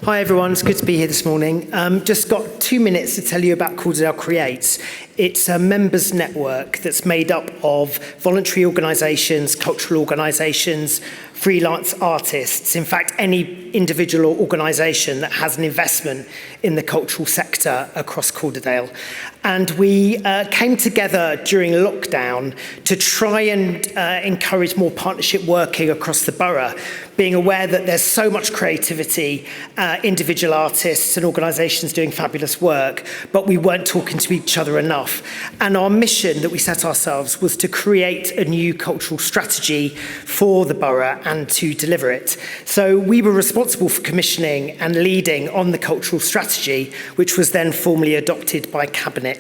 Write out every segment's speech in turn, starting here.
Hi everyone, it's good to be here this morning. Just got 2 minutes to tell you about Calderdale Creates. It's a members network that's made up of voluntary organisations, cultural organisations, freelance artists, in fact any individual or organisation that has an investment in the cultural sector across Calderdale. And we came together during lockdown to try and encourage more partnership working across the borough, being aware that there's so much creativity, individual artists and organisations doing fabulous work, but we weren't talking to each other enough. And our mission that we set ourselves was to create a new cultural strategy for the borough and to deliver it. So we were responsible for commissioning and leading on the cultural strategy, which was then formally adopted by Cabinet.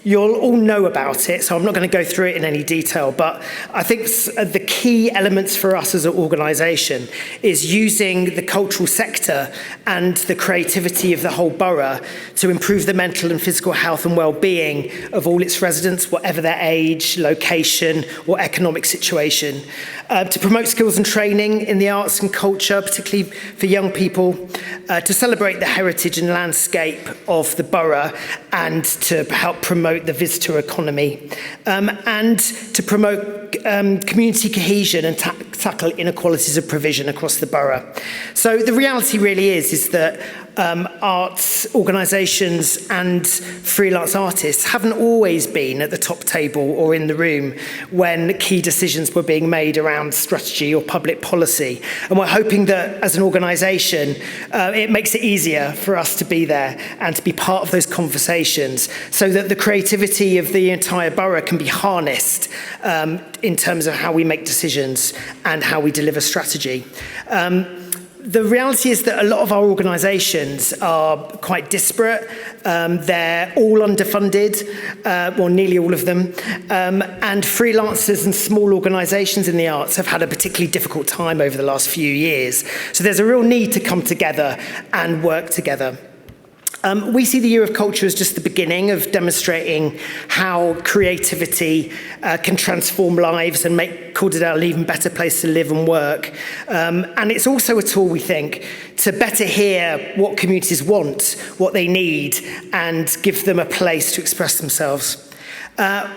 You'll all know about it, so I'm not going to go through it in any detail, but I think the key elements for us as an organisation is using the cultural sector and the creativity of the whole borough to improve the mental and physical health and well-being of all its residents, whatever their age, location or economic situation, to promote skills and training in the arts and culture, particularly for young people, to celebrate the heritage and landscape of the borough and to help promote the visitor economy, and to promote community cohesion and tackle inequalities of provision across the borough. So the reality really is that arts organisations and freelance artists haven't always been at the top table or in the room when key decisions were being made around strategy or public policy. And we're hoping that as an organisation, it makes it easier for us to be there and to be part of those conversations so that the creativity of the entire borough can be harnessed in terms of how we make decisions and how we deliver strategy. The reality is that a lot of our organisations are quite disparate. They're all underfunded, well, nearly all of them. And freelancers and small organisations in the arts have had a particularly difficult time over the last few years. So there's a real need to come together and work together. We see the Year of Culture as just the beginning of demonstrating how creativity can transform lives and make Calderdale an even better place to live and work. And it's also a tool, we think, to better hear what communities want, what they need, and give them a place to express themselves.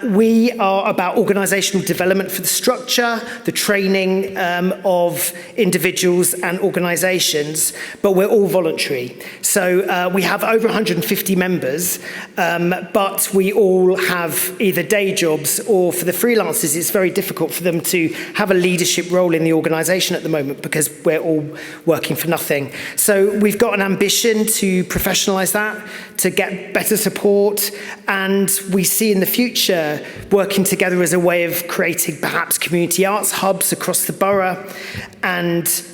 We are about organisational development for the structure, the training of individuals and organisations, but we're all voluntary. So we have over 150 members, but we all have either day jobs or for the freelancers, it's very difficult for them to have a leadership role in the organisation at the moment because we're all working for nothing. So we've got an ambition to professionalise that, to get better support, and we see in the future working together as a way of creating perhaps community arts hubs across the borough and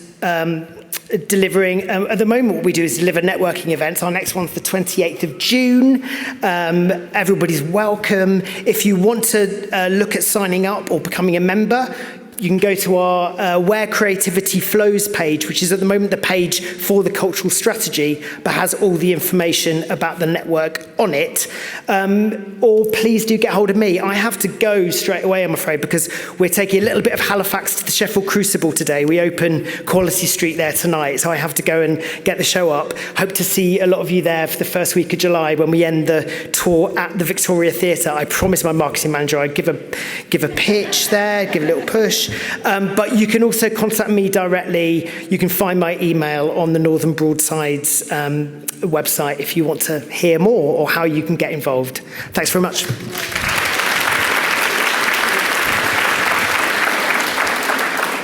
delivering, at the moment what we do is deliver networking events. Our next one's the 28th of June. Everybody's welcome. If you want to look at signing up or becoming a member, you can go to our Where Creativity Flows page, which is at the moment the page for the cultural strategy, but has all the information about the network on it. Or please do get hold of me. I have to go straight away, I'm afraid, because we're taking a little bit of Halifax to the Sheffield Crucible today. We open Quality Street there tonight, so I have to go and get the show up. Hope to see a lot of you there for the first week of July when we end the tour at the Victoria Theatre. I promised my marketing manager I'd give a pitch there, give a little push. But you can also contact me directly. You can find my email on the Northern Broadsides website if you want to hear more or how you can get involved. Thanks very much.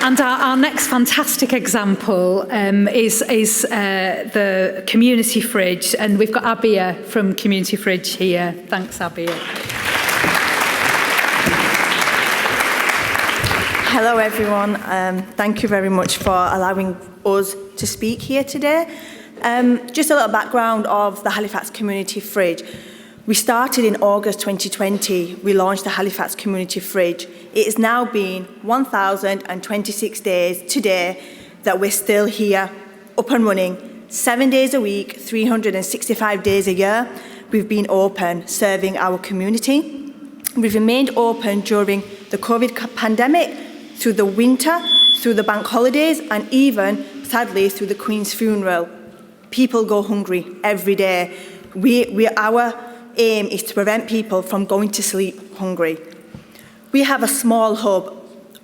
And our next fantastic example is the Community Fridge. And we've got Abia from Community Fridge here. Thanks, Abia. Hello everyone, thank you very much for allowing us to speak here today. Just a little background of the Halifax Community Fridge. We started in August 2020, we launched the Halifax Community Fridge. It has now been 1,026 days today that we're still here, up and running, 7 days a week, 365 days a year. We've been open, serving our community. We've remained open during the COVID pandemic, through the winter, through the bank holidays, and even sadly, through the Queen's funeral, people go hungry every day. Our aim is to prevent people from going to sleep hungry. We have a small hub.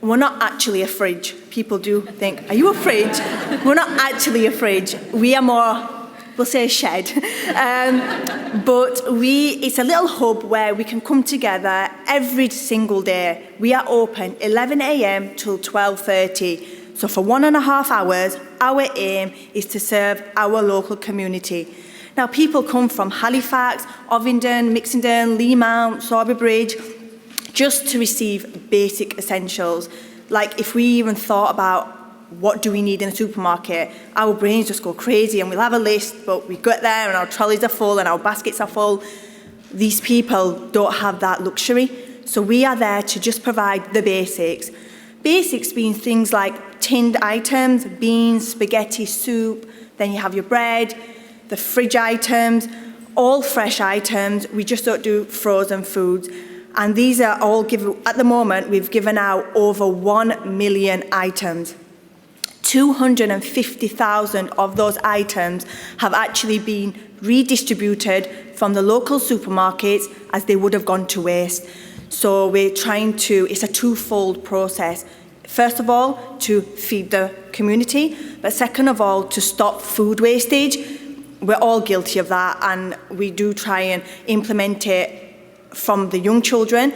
We're not actually a fridge. People do think, are you a fridge? We're not actually a fridge. We are more, we'll say a shed. But it's a little hub where we can come together every single day. We are open 11 a.m. till 12:30. So for 1.5 hours, our aim is to serve our local community. Now, people come from Halifax, Ovingdon, Mixingdon, Leamount, Sawbury Bridge, just to receive basic essentials. Like if we even thought about what do we need in a supermarket, our brains just go crazy and we'll have a list, but we get there and our trolleys are full and our baskets are full. These people don't have that luxury. So we are there to just provide the basics. Basics being things like tinned items, beans, spaghetti, soup, then you have your bread, the fridge items, all fresh items. We just don't do frozen foods. And these are all given, at the moment, we've given out over 1 million items. 250,000 of those items have actually been redistributed from the local supermarkets as they would have gone to waste. So it's a twofold process. First of all, to feed the community, but second of all, to stop food wastage. We're all guilty of that, and we do try and implement it from the young children.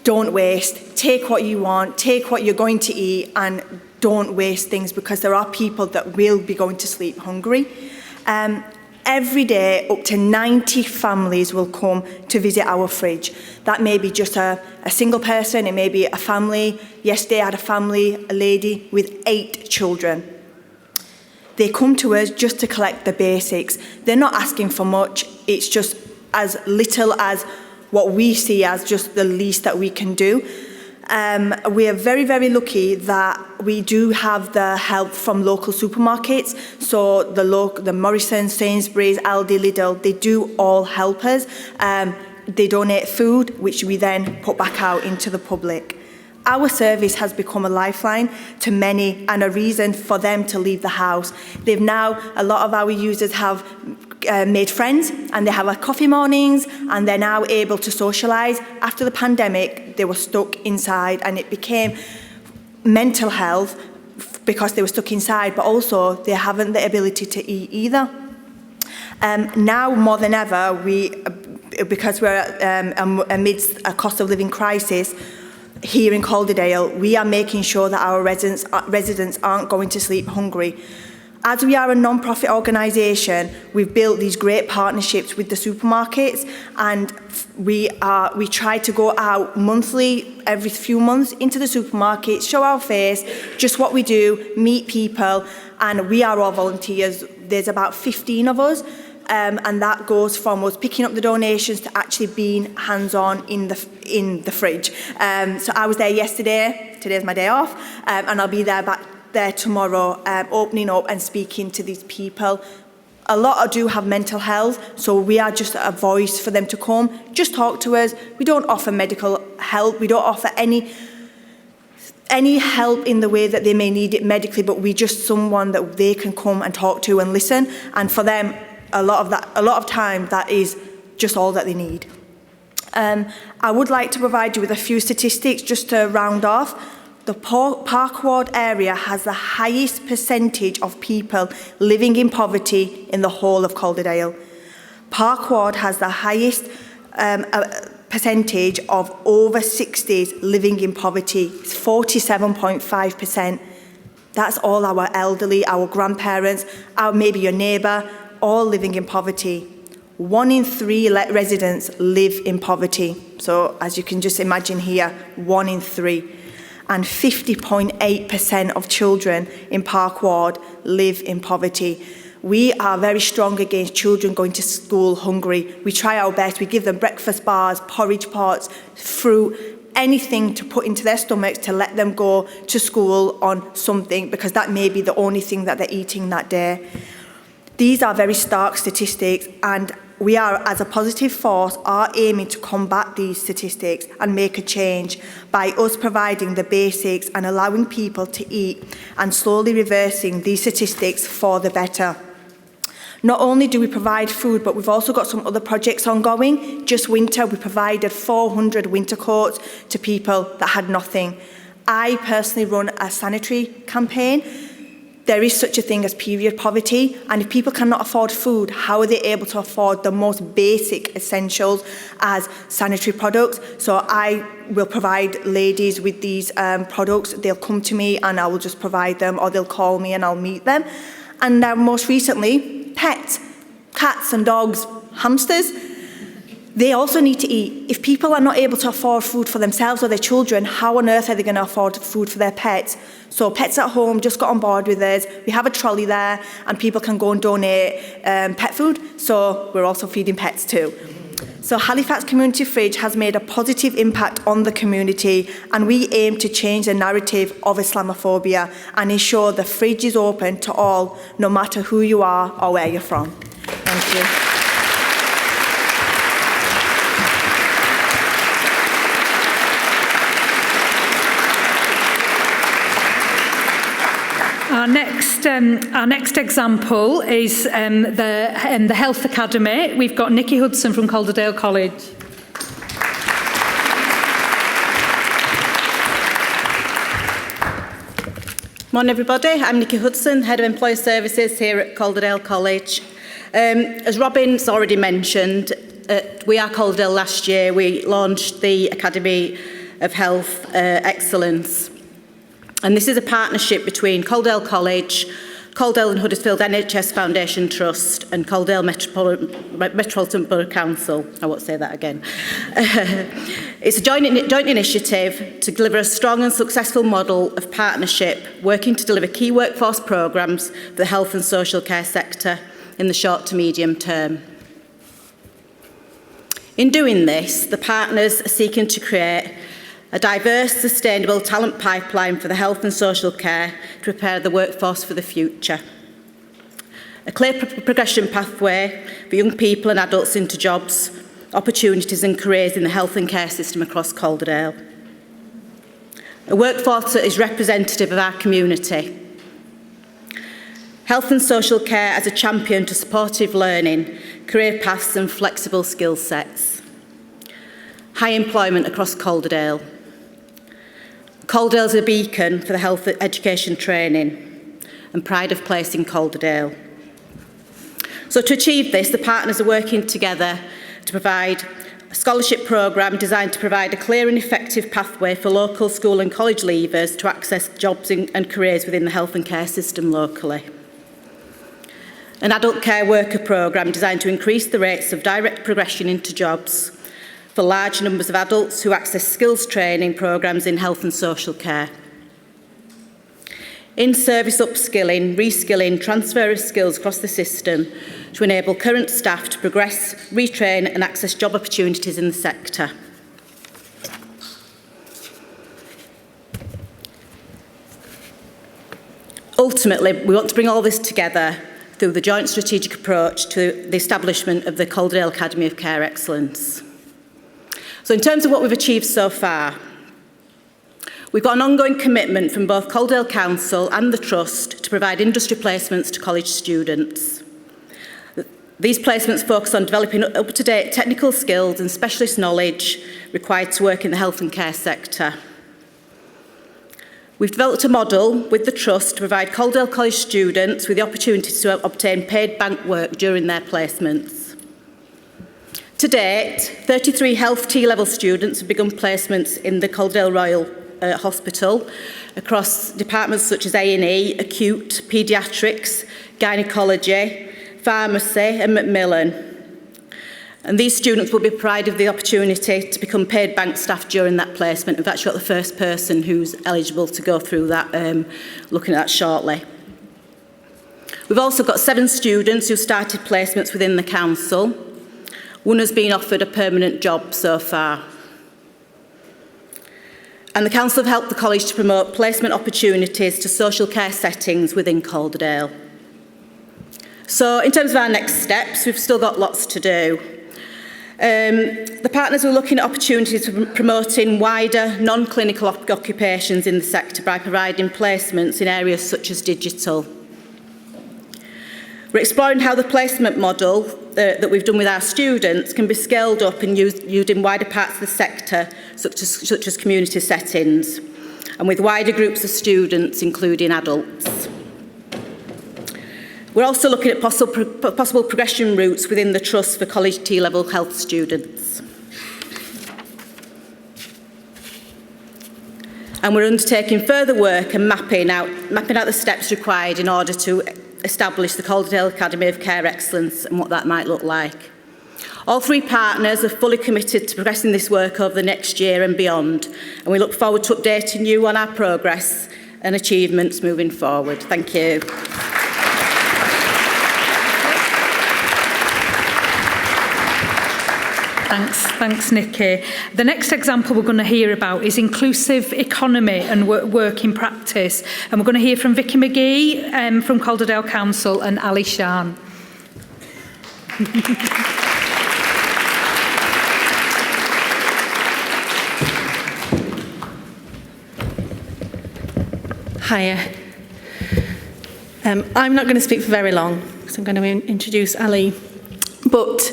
Don't waste. Take what you want, take what you're going to eat, and don't waste things, because there are people that will be going to sleep hungry. Every day, up to 90 families will come to visit our fridge. That may be just a single person, it may be a family. Yesterday I had a lady with 8 children. They come to us just to collect the basics. They're not asking for much, it's just as little as what we see as just the least that we can do. We are very, very lucky that we do have the help from local supermarkets. So the Morrisons, Sainsbury's, Aldi, Lidl, they do all help us. They donate food, which we then put back out into the public. Our service has become a lifeline to many and a reason for them to leave the house. A lot of our users have made friends, and they have a coffee mornings, and they're now able to socialise. After the pandemic, they were stuck inside, and it became mental health because they were stuck inside, but also they haven't the ability to eat either. Now more than ever, because we're amidst a cost of living crisis here in Calderdale, we are making sure that our residents aren't going to sleep hungry. As we are a non-profit organisation, we've built these great partnerships with the supermarkets, and we try to go out monthly, every few months, into the supermarkets, show our face, just what we do, meet people, and we are all volunteers. There's about 15 of us, and that goes from us picking up the donations to actually being hands-on in the fridge. So I was there yesterday, today's my day off, and I'll be there back there tomorrow, opening up and speaking to these people. A lot do have mental health, so we are just a voice for them to come, just talk to us. We don't offer medical help, we don't offer any help in the way that they may need it medically, but we're just someone that they can come and talk to and listen, and for them, a lot of time, that is just all that they need. I would like to provide you with a few statistics just to round off. The Park Ward area has the highest percentage of people living in poverty in the whole of Calderdale. Park Ward has the highest percentage of over 60s living in poverty. It's 47.5%. That's all our elderly, our grandparents, maybe your neighbour, all living in poverty. 1 in 3 residents live in poverty. So as you can just imagine here, 1 in 3. And 50.8% of children in Park Ward live in poverty. We are very strong against children going to school hungry. We try our best. We give them breakfast bars, porridge pots, fruit, anything to put into their stomachs to let them go to school on something, because that may be the only thing that they're eating that day. These are very stark statistics, and we are, as a positive force, are aiming to combat these statistics and make a change by us providing the basics and allowing people to eat and slowly reversing these statistics for the better. Not only do we provide food, but we've also got some other projects ongoing. Just winter, we provided 400 winter coats to people that had nothing. I personally run a sanitary campaign. There is such a thing as period poverty, and if people cannot afford food, how are they able to afford the most basic essentials as sanitary products? So I will provide ladies with these products. They'll come to me and I will just provide them, or they'll call me and I'll meet them. And now most recently, pets, cats and dogs, hamsters, they also need to eat. If people are not able to afford food for themselves or their children, how on earth are they going to afford food for their pets? So Pets at Home just got on board with us. We have a trolley there and people can go and donate pet food. So we're also feeding pets too. So Halifax Community Fridge has made a positive impact on the community, and we aim to change the narrative of Islamophobia and ensure the fridge is open to all, no matter who you are or where you're from. Thank you. Our next example is the Health Academy. We've got Nikki Hudson from Calderdale College. Morning everybody, I'm Nikki Hudson, Head of Employer Services here at Calderdale College. As Robin's already mentioned, at We Are Calderdale last year we launched the Academy of Health Excellence. And this is a partnership between Calderdale College, Calderdale and Huddersfield NHS Foundation Trust and Calderdale Metropolitan Borough Council. I won't say that again. It's a joint initiative to deliver a strong and successful model of partnership, working to deliver key workforce programmes for the health and social care sector in the short to medium term. In doing this, the partners are seeking to create a diverse, sustainable talent pipeline for the health and social care to prepare the workforce for the future. A clear progression pathway for young people and adults into jobs, opportunities and careers in the health and care system across Calderdale. A workforce that is representative of our community. Health and social care as a champion to supportive learning, career paths and flexible skill sets. High employment across Calderdale. Calderdale is a beacon for the health education training and pride of place in Calderdale. So to achieve this, the partners are working together to provide a scholarship programme designed to provide a clear and effective pathway for local school and college leavers to access jobs and careers within the health and care system locally. An adult care worker programme designed to increase the rates of direct progression into jobs for large numbers of adults who access skills training programmes in health and social care. In-service upskilling, reskilling, transfer of skills across the system to enable current staff to progress, retrain and access job opportunities in the sector. Ultimately, we want to bring all this together through the joint strategic approach to the establishment of the Calderdale Academy of Care Excellence. So in terms of what we've achieved so far, we've got an ongoing commitment from both Calderdale Council and the Trust to provide industry placements to college students. These placements focus on developing up-to-date technical skills and specialist knowledge required to work in the health and care sector. We've developed a model with the Trust to provide Calderdale College students with the opportunity to obtain paid bank work during their placements. To date, 33 Health T-level students have begun placements in the Calderdale Royal Hospital across departments such as A&E, acute, paediatrics, gynaecology, pharmacy and Macmillan. And these students will be provided the opportunity to become paid bank staff during that placement. In fact, you've got the first person who's eligible to go through that, looking at that shortly. We've also got 7 students who started placements within the council. One has been offered a permanent job so far. And the council have helped the college to promote placement opportunities to social care settings within Calderdale. So in terms of our next steps, we've still got lots to do. The partners are looking at opportunities for promoting wider non-clinical occupations in the sector by providing placements in areas such as digital. We're exploring how the placement model that we've done with our students can be scaled up and used in wider parts of the sector, such as community settings, and with wider groups of students, including adults. We're also looking at possible progression routes within the Trust for college T-level health students. And we're undertaking further work and mapping out the steps required in order to establish the Calderdale Academy of Care Excellence and what that might look like. All three partners are fully committed to progressing this work over the next year and beyond, and we look forward to updating you on our progress and achievements moving forward. Thank you. Thanks, Nikki. The next example we're going to hear about is inclusive economy and work in practice. And we're going to hear from Vicky McGee from Calderdale Council and Ali Shan. Hiya. I'm not going to speak for very long, because I'm going to introduce Ali. But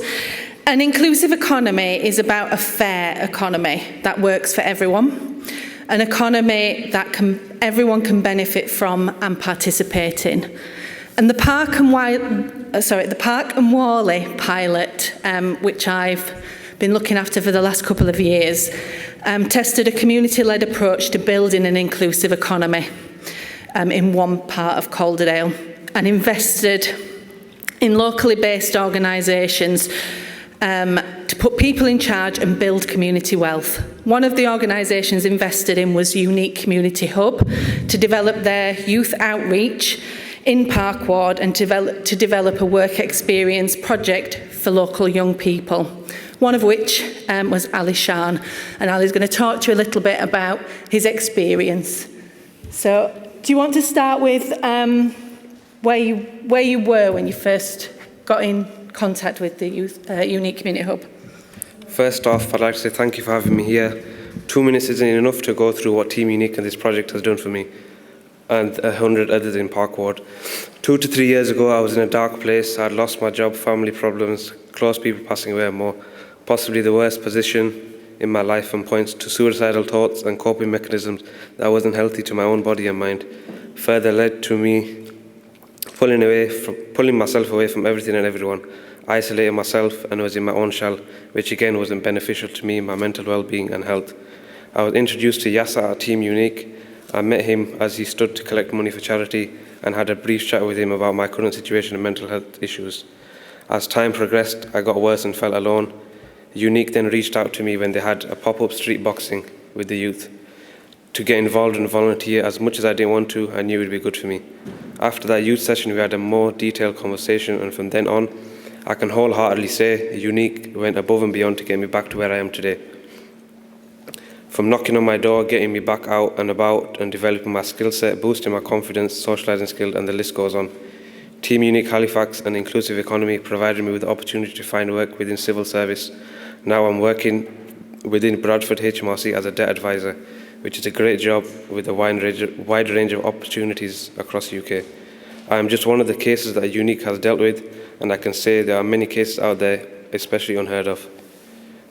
an inclusive economy is about a fair economy that works for everyone, an economy that everyone can benefit from and participate in. And the Park and Whalley pilot, which I've been looking after for the last couple of years, tested a community-led approach to building an inclusive economy in one part of Calderdale, and invested in locally based organisations to put people in charge and build community wealth. One of the organisations invested in was Unique Community Hub, to develop their youth outreach in Park Ward and to develop a work experience project for local young people, one of which was Ali Shan. And Ali's going to talk to you a little bit about his experience. So, do you want to start with where you were when you first got in contact with the Unique Community Hub? First off, I'd like to say thank you for having me here. 2 minutes isn't enough to go through what Team Unique and this project has done for me, and 100 others in Park Ward. 2 to 3 years ago, I was in a dark place. I'd lost my job, family problems, close people passing away and more. Possibly the worst position in my life, and points to suicidal thoughts and coping mechanisms that wasn't healthy to my own body and mind. Further led to me pulling myself away from everything and everyone, isolating myself, and was in my own shell, which again wasn't beneficial to me, my mental well-being and health. I was introduced to Yasser at Team Unique. I met him as he stood to collect money for charity, and had a brief chat with him about my current situation and mental health issues. As time progressed, I got worse and felt alone. Unique then reached out to me when they had a pop-up street boxing with the youth to get involved and volunteer. As much as I didn't want to, I knew it would be good for me. After that youth session, we had a more detailed conversation, and from then on, I can wholeheartedly say Unique went above and beyond to get me back to where I am today. From knocking on my door, getting me back out and about, and developing my skill set, boosting my confidence, socialising skills, and the list goes on. Team Unique Halifax and Inclusive Economy provided me with the opportunity to find work within civil service. Now I'm working within Bradford HMRC as a debt advisor, which is a great job with a wide range of opportunities across the UK. I am just one of the cases that Unique has dealt with, and I can say there are many cases out there, especially unheard of.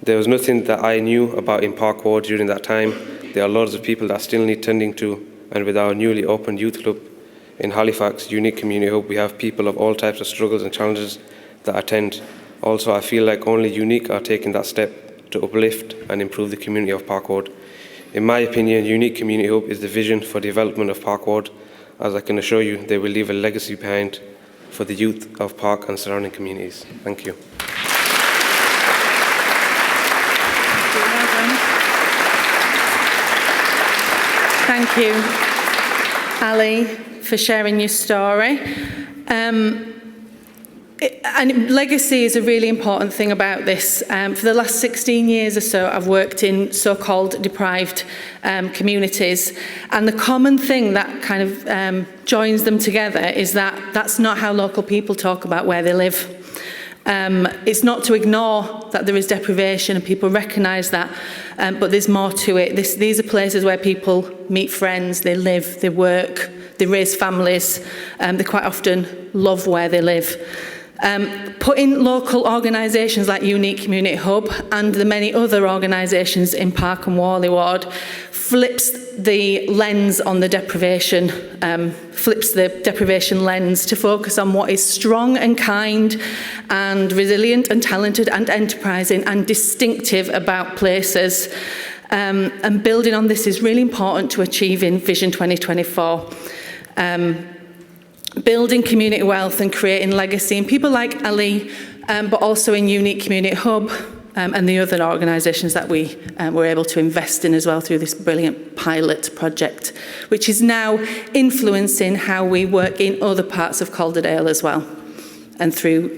There was nothing that I knew about in Park Ward during that time. There are loads of people that still need tending to, and with our newly opened youth club in Halifax, Unique Community Hub, we have people of all types of struggles and challenges that attend. Also, I feel like only Unique are taking that step to uplift and improve the community of Park Ward. In my opinion, Unique Community Hub is the vision for development of Park Ward. As I can assure you, they will leave a legacy behind for the youth of Park and surrounding communities. Thank you. Thank you, Ali, for sharing your story. And legacy is a really important thing about this. For the last 16 years or so, I've worked in so-called deprived communities, and the common thing that kind of joins them together is that that's not how local people talk about where they live. It's not to ignore that there is deprivation, and people recognise that, but there's more to it. These are places where people meet friends, they live, they work, they raise families, they quite often love where they live. Putting local organisations like Unique Community Hub and the many other organisations in Park and Warley Ward flips the lens on the deprivation, flips the deprivation lens to focus on what is strong and kind and resilient and talented and enterprising and distinctive about places. And building on this is really important to achieving Vision 2024. Building community wealth and creating legacy, and people like Ali, but also in Unique Community Hub and the other organisations that we were able to invest in as well through this brilliant pilot project, which is now influencing how we work in other parts of Calderdale as well, and through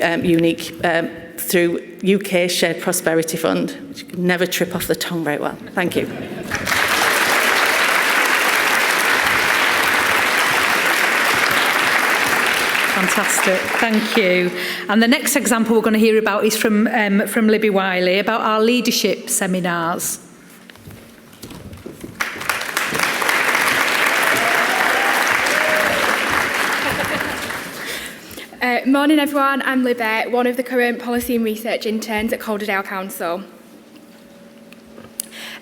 through UK Shared Prosperity Fund, which you can never trip off the tongue very well. Thank you. Fantastic, thank you. And the next example we're going to hear about is from Libby Wiley about our leadership seminars. Morning everyone, I'm Libby, one of the current policy and research interns at Calderdale Council.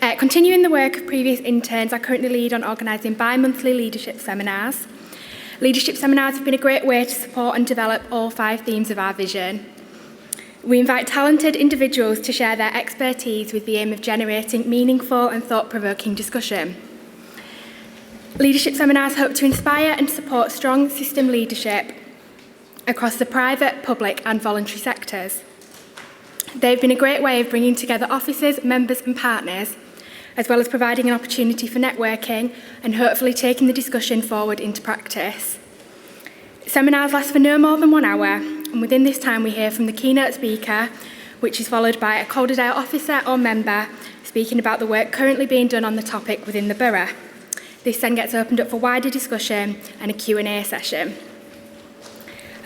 Continuing the work of previous interns, I currently lead on organising bi-monthly leadership seminars. Leadership seminars have been a great way to support and develop all 5 themes of our vision. We invite talented individuals to share their expertise with the aim of generating meaningful and thought-provoking discussion. Leadership seminars hope to inspire and support strong system leadership across the private, public and voluntary sectors. They've been a great way of bringing together officers, members and partners, as well as providing an opportunity for networking and hopefully taking the discussion forward into practice. Seminars last for no more than 1 hour, and within this time we hear from the keynote speaker, which is followed by a Calderdale officer or member speaking about the work currently being done on the topic within the borough. This then gets opened up for wider discussion and a Q&A session.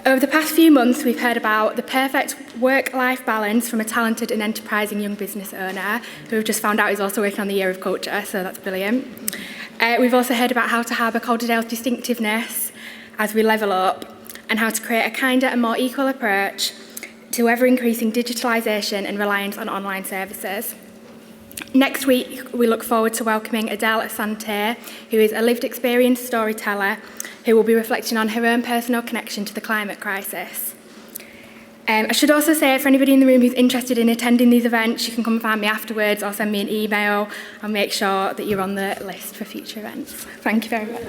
Over the past few months, we've heard about the perfect work-life balance from a talented and enterprising young business owner who we've just found out is also working on the Year of Culture, so that's brilliant. We've also heard about how to harbour Calderdale's distinctiveness as we level up and how to create a kinder and more equal approach to ever-increasing digitalisation and reliance on online services. Next week, we look forward to welcoming Adele Asante, who is a lived experience storyteller who will be reflecting on her own personal connection to the climate crisis. I should also say, for anybody in the room who's interested in attending these events, you can come and find me afterwards or send me an email. I'll make sure that you're on the list for future events. Thank you very much.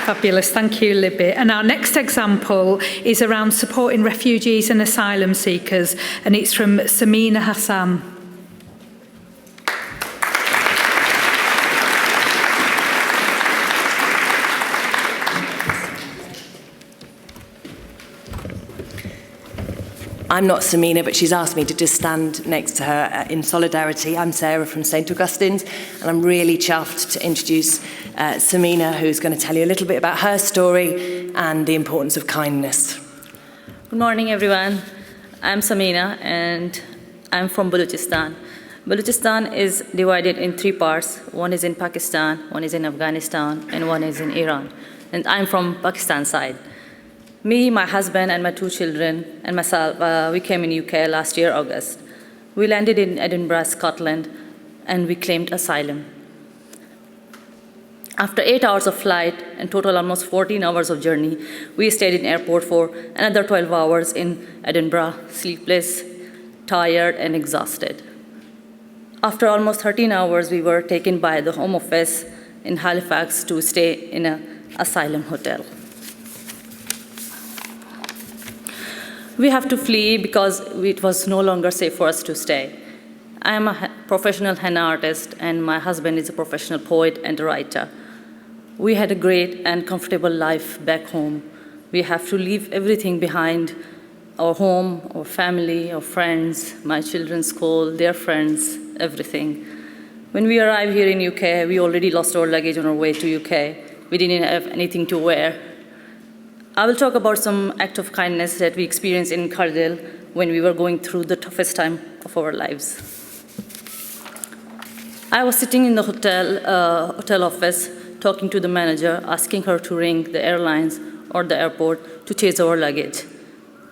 Fabulous, thank you, Libby. And our next example is around supporting refugees and asylum seekers, and it's from Samina Hassan. I'm not Samina, but she's asked me to just stand next to her in solidarity. I'm Sarah from St Augustine's, and I'm really chuffed to introduce Samina, who's going to tell you a little bit about her story and the importance of kindness. Good morning, everyone. I'm Samina, and I'm from Balochistan. Balochistan is divided in 3 parts. One is in Pakistan, one is in Afghanistan, and one is in Iran. And I'm from Pakistan side. Me, my husband, and my 2 children, and myself, we came in UK last year, August. We landed in Edinburgh, Scotland, and we claimed asylum. After 8 hours of flight and total almost 14 hours of journey, we stayed in airport for another 12 hours in Edinburgh, sleepless, tired, and exhausted. After almost 13 hours, we were taken by the Home Office in Halifax to stay in an asylum hotel. We have to flee because it was no longer safe for us to stay. I am a professional henna artist, and my husband is a professional poet and a writer. We had a great and comfortable life back home. We have to leave everything behind, our home, our family, our friends, my children's school, their friends, everything. When we arrived here in UK, we already lost our luggage on our way to UK. We didn't have anything to wear. I will talk about some act of kindness that we experienced in Calderdale when we were going through the toughest time of our lives. I was sitting in the hotel office talking to the manager, asking her to ring the airlines or the airport to chase our luggage.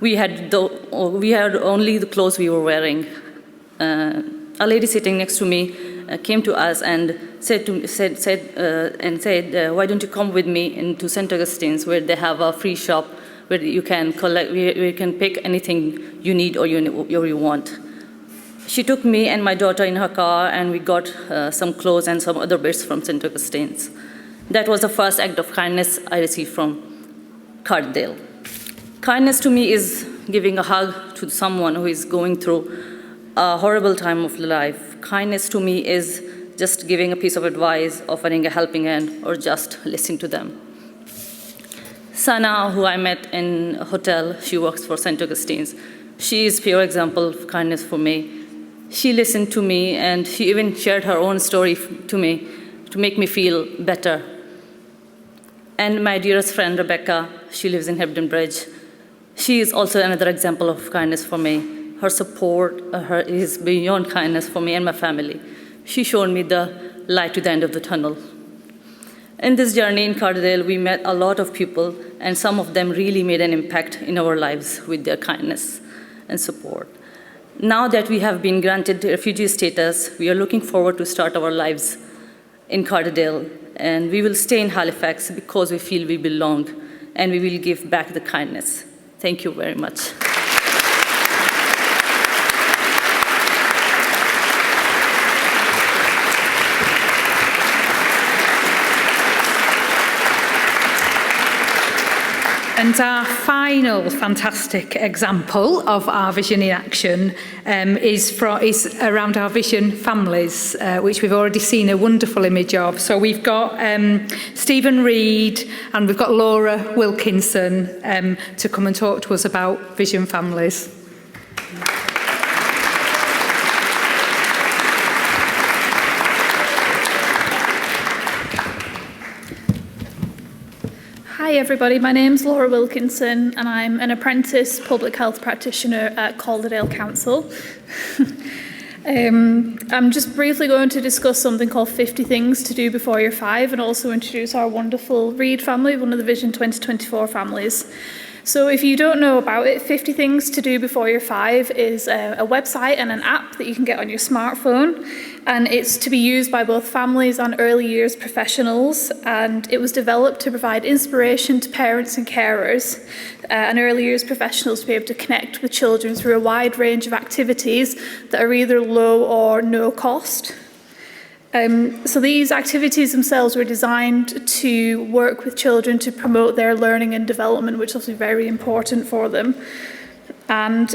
We had only the clothes we were wearing. A lady sitting next to me came to us and said, why don't you come with me into St. Augustine's, where they have a free shop where you can collect, where you can pick anything you need or you want. She took me and my daughter in her car, and we got some clothes and some other bits from St. Augustine's. That was the first act of kindness I received from Calderdale. Kindness to me is giving a hug to someone who is going through a horrible time of life. Kindness to me is just giving a piece of advice, offering a helping hand, or just listening to them. Sana, who I met in a hotel, she works for St. Augustine's. She is a pure example of kindness for me. She listened to me, and she even shared her own story to me to make me feel better. And my dearest friend, Rebecca, she lives in Hebden Bridge. She is also another example of kindness for me. Her support is beyond kindness for me and my family. She showed me the light to the end of the tunnel. In this journey in Calderdale, we met a lot of people, and some of them really made an impact in our lives with their kindness and support. Now that we have been granted refugee status, we are looking forward to start our lives in Calderdale, and we will stay in Halifax because we feel we belong, and we will give back the kindness. Thank you very much. And our final fantastic example of our vision in action is around our vision families, which we've already seen a wonderful image of. So we've got Stephen Reed and we've got Laura Wilkinson to come and talk to us about vision families. Hi everybody, my name's Laura Wilkinson and I'm an apprentice public health practitioner at Calderdale Council. I'm just briefly going to discuss something called 50 Things to Do Before You're 5 and also introduce our wonderful Reed family, one of the Vision 2024 families. So if you don't know about it, 50 Things to Do Before You're 5 is a website and an app that you can get on your smartphone, and it's to be used by both families and early years professionals, and it was developed to provide inspiration to parents and carers and early years professionals to be able to connect with children through a wide range of activities that are either low or no cost. So these activities themselves were designed to work with children to promote their learning and development, which is obviously very important for them. And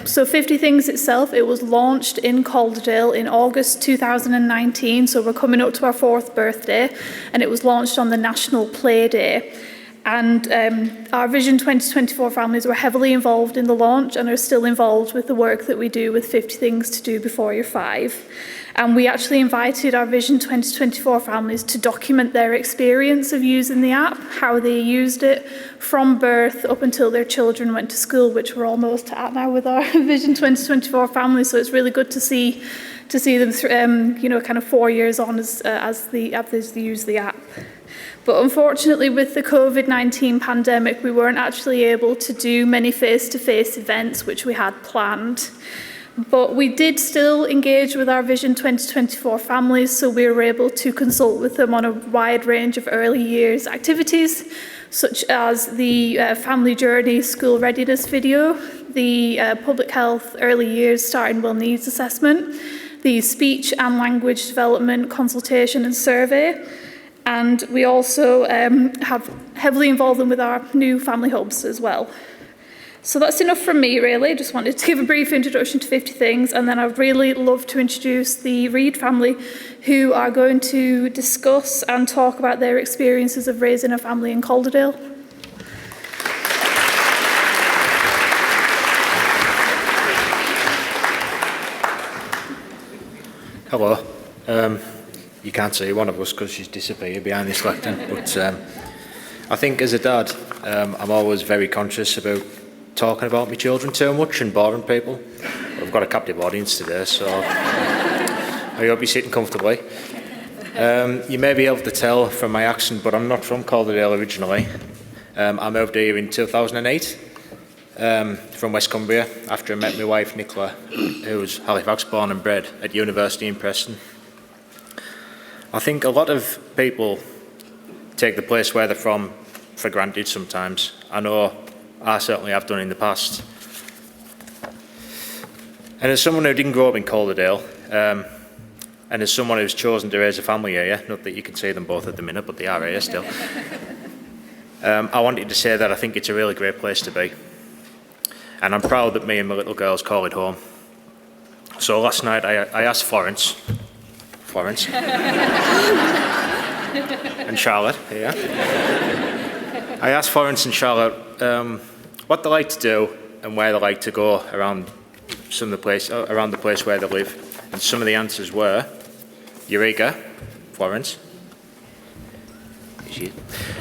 so 50 Things itself, it was launched in Calderdale in August 2019, so we're coming up to our 4th birthday, and it was launched on the National Play Day. And our Vision 2024 families were heavily involved in the launch and are still involved with the work that we do with 50 Things to Do Before You're 5. And we actually invited our Vision 2024 families to document their experience of using the app, how they used it from birth up until their children went to school, which we're almost at now with our Vision 2024 families. So it's really good to see them, kind of 4 years on as they use the app. But unfortunately, with the COVID-19 pandemic, we weren't actually able to do many face-to-face events, which we had planned. But we did still engage with our Vision 2024 families, so we were able to consult with them on a wide range of early years activities, such as the Family Journey School Readiness video, the Public Health Early Years Starting Well Needs Assessment, the Speech and Language Development Consultation and Survey, and we also have heavily involved them with our new family hubs as well. So that's enough from me, really. Just wanted to give a brief introduction to 50 Things, and then I'd really love to introduce the Reid family, who are going to discuss and talk about their experiences of raising a family in Calderdale. Hello. You can't see one of us because she's disappeared behind this lectern, but I think as a dad, I'm always very conscious about talking about my children too much and boring people. I've got a captive audience today, so I hope you're sitting comfortably. You may be able to tell from my accent, but I'm not from Calderdale originally. I moved here in 2008 from West Cumbria after I met my wife Nicola, who was Halifax born and bred at university in Preston. I think a lot of people take the place where they're from for granted sometimes. I know I certainly have done in the past. And as someone who didn't grow up in Calderdale, and as someone who's chosen to raise a family here, not that you can see them both at the minute, but they are here still, I wanted to say that I think it's a really great place to be. And I'm proud that me and my little girls call it home. So last night I asked Florence, and Charlotte, yeah. I asked Florence and Charlotte what they like to do and where they like to go around the place where they live. And some of the answers were Eureka, Florence.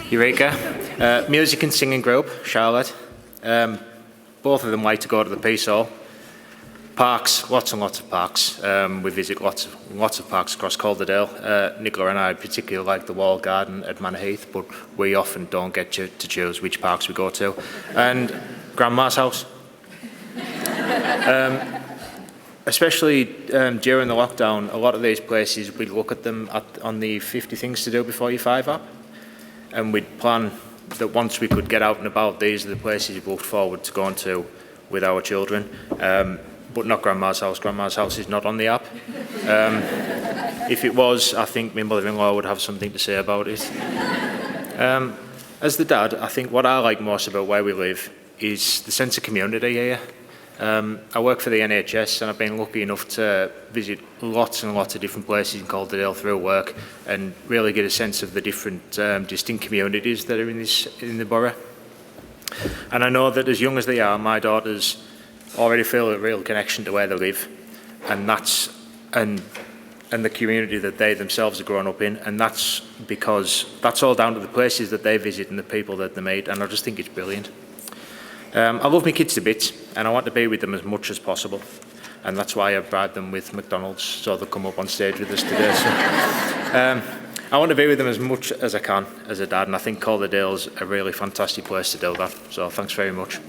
Eureka, music and singing group, Charlotte. Both of them like to go to the Peace Hall. Parks, lots and lots of parks. We visit lots of parks across Calderdale. Nicola and I particularly like the Wall Garden at Manor Heath, but we often don't get to choose which parks we go to. And Grandma's house. Especially during the lockdown, a lot of these places, we'd look at them on the 50 Things to Do Before You 5 app, and we'd plan that once we could get out and about, these are the places we looked forward to going to with our children. But not Grandma's house. Grandma's house is not on the app. If it was, I think my mother-in-law would have something to say about it. As the dad, I think what I like most about where we live is the sense of community here. I work for the NHS and I've been lucky enough to visit lots and lots of different places in Calderdale through work and really get a sense of the different distinct communities that are in the borough. And I know that as young as they are, my daughters already feel a real connection to where they live, and the community that they themselves have grown up in, and that's because that's all down to the places that they visit and the people that they meet, and I just think it's brilliant. I love my kids to bits, and I want to be with them as much as possible, and that's why I bribed them with McDonald's so they'll come up on stage with us today. So, I want to be with them as much as I can as a dad, and I think Calderdale's a really fantastic place to do that, so thanks very much.